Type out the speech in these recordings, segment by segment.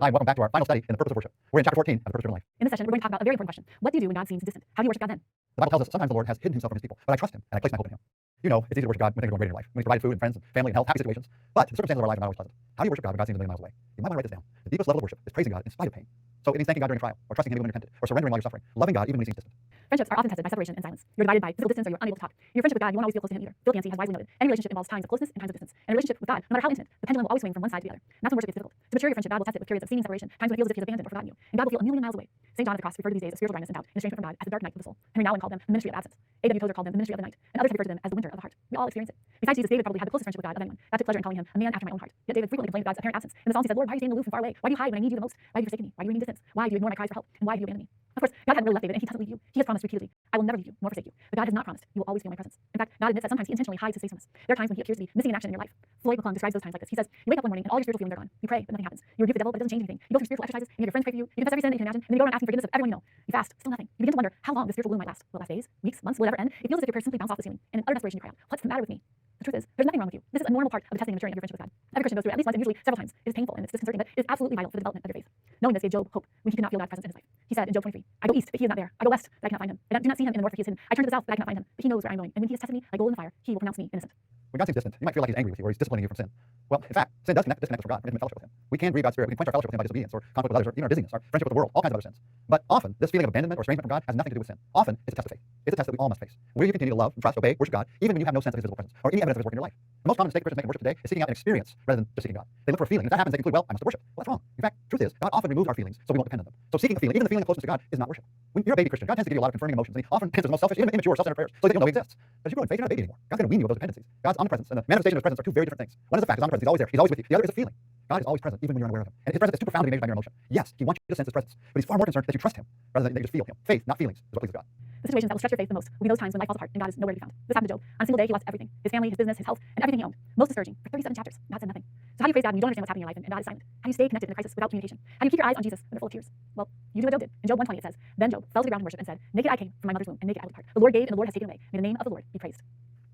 Hi, and welcome back to our final study in the purpose of worship. We're in chapter 14 of the purpose of living life. In this session, we're going to talk about a very important question. What do you do when God seems distant? How do you worship God then? The Bible tells us sometimes the Lord has hidden himself from his people, but I trust him and I place my hope in him. You know, it's easy to worship God when things are going great in your life, when he's provided food and friends and family and health, happy situations. But the circumstances of our lives are not always pleasant. How do you worship God when God seems a million miles away? You might want to write this down. The deepest level of worship is praising God in spite of pain. So it means thanking God during a trial, or trusting him even when you're tempted, or surrendering while you're suffering, loving God even when he seems distant. Friendships are often tested by separation and silence. You're divided by physical distance or you're unable to talk. In your friendship with God, you won't always feel close to him either. Philip Yancey has wisely noted, any relationship involves times of closeness and times of distance. And a relationship with God, no matter how intimate, the pendulum will always swing from one side to the other. And that's when worship gets difficult. To mature your friendship, God will test it with periods of seeming separation, times when it feels as if he's abandoned or forgotten you. And God will feel a million miles away. St. John of the Cross referred to these days of spiritual dryness and doubt and estrangement from God as the dark night of the soul. Henry Nouwen called them the ministry of absence. A.W. Tozer called them the ministry of the night. And others refer to them as the winter of the heart. We all experience it. Besides Jesus, David probably had the closest friendship with God of anyone. God took pleasure in calling him a man after my own heart. Yet David frequently complained of God's apparent absence. In the Psalms he said, Lord, why are you standing aloof and far away? Why do you hide when I need you the most? Why have you forsaken me? Why do you remain distant? Why do you ignore my cries for help? And why do you abandon me? Of course, God hadn't really left David, and he doesn't leave you. He has promised repeatedly, I will never leave you nor forsake you. But God has not promised, you will always feel my presence. In fact, God admits that sometimes he intentionally hides his faithfulness. There are times when he appears to be missing in action in your life. Floyd McClung describes those times like this. He says, you wake up one morning and all your spiritual feelings are gone. You pray, but nothing happens. You rebuke the devil, but it doesn't change anything. You go through spiritual exercises, and you have your friends pray for you. You confess every sin that you can imagine, and then you go around asking forgiveness of everyone you know. You fast, still nothing. You begin to wonder how long this spiritual gloom might last. Will it last days, weeks, months, will it ever end? It feels as if your prayers simply bounce off the ceiling. And in utter desperation you cry out, what's the matter with me? The truth is, there's nothing wrong with you. This is a normal part of the testing and maturing of your friendship with God. Every Christian goes through it at least once and usually several times. It is painful and it's disconcerting, but it is absolutely vital for the development of your faith. Knowing this gave Job hope when he could not feel God's presence in his life. He said in Job 23, I go east, but he is not there. I go west, but I cannot find him. I do not see him in the north, but he is hidden. I turn to the south, but I cannot find him. But he knows where I am going. And when he has tested me like gold in the fire, he will pronounce me innocent. When God seems distant, you might feel like he's angry with you or he's disciplining you from sin. Well, in fact, sin does disconnect us from God and intimate fellowship with him. We can grieve God's spirit. We can quench our fellowship with him by disobedience or conflict with others or even our busyness, our friendship with the world, all kinds of other sins. But often, this feeling of abandonment or estrangement from God has nothing to do with sin. Often, it's a test of faith. It's a test that we all must face. Will you continue to love, trust, obey, worship God, even when you have no sense of his visible presence or any evidence of his work in your life? The most common mistake Christians make in worship today is seeking out an experience rather than just seeking God. They look for a feeling. If that happens, they conclude, well, I must worship. Well, that's wrong. In fact, truth is, God often removes our feelings so we won't depend on them. So seeking a feeling, even the feeling of closeness to God, is not worship. When you're a baby Christian, God tends to give you a lot of confirming emotions, and he often answers the most selfish, immature, self-centered prayers so that you'll know he exists. But as you grow in faith, you're not a baby anymore. God's going to wean you of those dependencies. God's omnipresence and the manifestation of his presence are two very different things. One is the fact, his omnipresence, he's always there, he's always with you. The other is a feeling. God is always present, even when you're unaware of him. And his presence is too profound to be measured by mere emotion. Yes, he wants you to sense his presence, but he's far more concerned that you trust him rather than that you just feel him. Faith, not feelings, is what pleases God. The situations that will stretch your faith the most will be those times when life falls apart and God is nowhere to be found. This happened to Job. On a single day, he lost everything. His family, his business, his health, and everything he owned. Most discouraging. For 37 chapters, God said nothing. So how do you praise God when you don't understand what's happening in your life and God is silent? How do you stay connected in a crisis without communication? How do you keep your eyes on Jesus when they're full of tears? Well, you do what Job did. In Job 1:20 it says, Then Job fell to the ground in worship and said, Naked I came from my mother's womb, and naked I will depart. The Lord gave, and the Lord has taken away. May the name of the Lord be praised.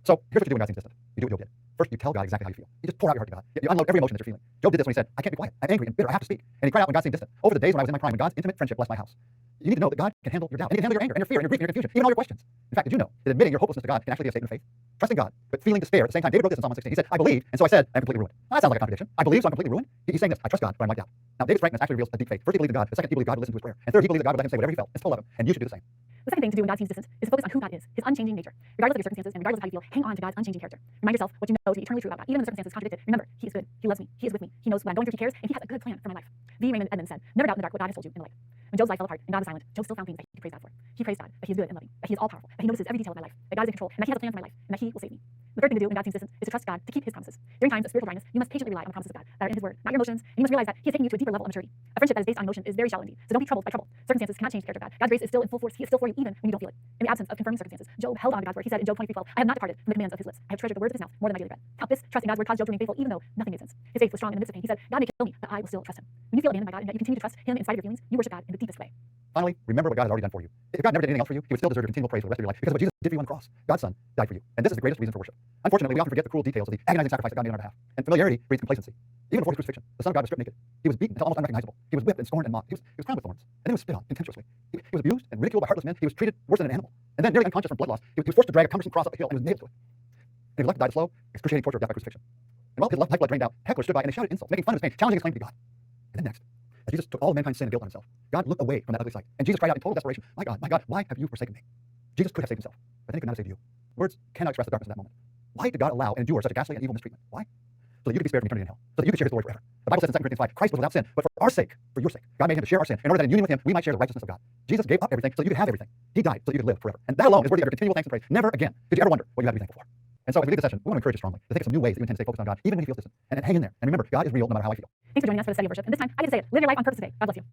So here's what you do when God seems distant. You do what Job did. First, you tell God exactly how you feel. You just pour out your heart to God. You unload every emotion that you're feeling. Job did this when he said, I can't be quiet. I'm angry and bitter. I have to speak. And he cried out when God seemed distant. Over the days when I was in my prime, when God's intimate friendship blessed my house. You need to know that God can handle your doubt, and he can handle your anger, and your fear, and your grief, and your confusion, even all your questions. In fact, did you know that admitting your hopelessness to God can actually be a statement of faith? Trusting God, but feeling despair at the same time. David wrote this in Psalm 116. He said, I believed, and so I said, I'm completely ruined. Now, that sounds like a contradiction. I believe, so I'm completely ruined. He's saying this, I trust God, but I'm wiped out. Now, David's frankness actually reveals a deep faith. First, he believed in God. The second, he believed God would listen to his prayer. And third, he believed that God would let him say whatever he felt and still love him. And you should do the same. The second thing to do when God seems distant is to focus on who God is, his unchanging nature. Regardless of your circumstances and regardless of how you feel, hang on to God's unchanging character. Remind yourself what you know to be eternally true about God. Even when the circumstances contradict it, remember, he is good, he loves me, he is with me, he knows what I'm going through, he cares, and he has a good plan for my life. V. Raymond Edmonds said, never doubt in the dark what God has told you in the light. When Job's life fell apart and God was silent, Job still found things that he could praise God for. He praised God, that he is good and loving, that he is all powerful, that he notices every detail of my life, that God is in control, and that he has a plan for my life, and that he will save me. The third thing to do when God seems distant is to trust God to keep his promises. During times of spiritual dryness, you must patiently rely on the promises of God that are in his word, not your emotions, and you must realize that he is taking you to a deeper level of maturity. A friendship that is based on emotion is very shallow indeed, so don't be troubled by trouble. Circumstances cannot change the character of God. God's grace is still in full force, he is still for you even when you don't feel it. In the absence of confirming circumstances, Job held on to God's word. He said in Job 23:12, I have not departed from the commands of his lips. I have treasured the words of his mouth more than my daily bread. Now this trust in God's word caused Job to remain faithful even though nothing made sense. His faith was strong in the midst of pain. He said, God may kill me, but I will still trust him. When you feel abandoned by God and yet you continue to trust him in spite of your feelings, you worship God in the deepest way. Finally, remember what God has already done for you. If God never did anything else for you, he would still deserve your continual praise for the rest of your life because of what Jesus did for you on the cross. God's son died for you. And this is the greatest reason for worship. Unfortunately, we often forget the cruel details of the agonizing sacrifice that God made on our behalf. And familiarity breeds complacency. Even before his crucifixion, the Son of God was stripped naked. He was beaten until almost unrecognizable. He was whipped and scorned and mocked. He was crowned with thorns. And then he was spit on contemptuously. He was abused and ridiculed by heartless men. He was treated worse than an animal. And then, nearly unconscious from blood loss, he was forced to drag a cumbersome cross up a hill and was nailed to it. And he was left to die the slow, excruciating torture of death by crucifixion. And while his lifeblood drained out, hecklers stood by and they shouted insults, making fun of his pain, challenging his claim to be God. And then next, as Jesus took all of mankind's sin and guilt on himself, God looked away from that ugly sight. And Jesus cried out in total desperation, my God, why have you forsaken me? Jesus could have saved himself, but then he could not have saved you. Words cannot express the darkness of that moment. Why did God allow and endure such a ghastly and evil mistreatment? Why? So that you could be spared from eternity in hell. So that you could share his glory forever. The Bible says in 2 Corinthians 5, Christ was without sin, but for our sake, for your sake, God made him to share our sin, in order that in union with him, we might share the righteousness of God. Jesus gave up everything so that you could have everything. He died so that you could live forever. And that alone is worthy of your continual thanks and praise. Never again did you ever wonder what you had to be thankful for. And so as we leave the session, we want to encourage you strongly to think of some new ways that you intend to stay focused on God, even when he feels distant. And hang in there. And remember, God is real no matter how I feel. Thanks for joining us for the study of worship. And this time, I get to say it. Live your life on purpose today. God bless you.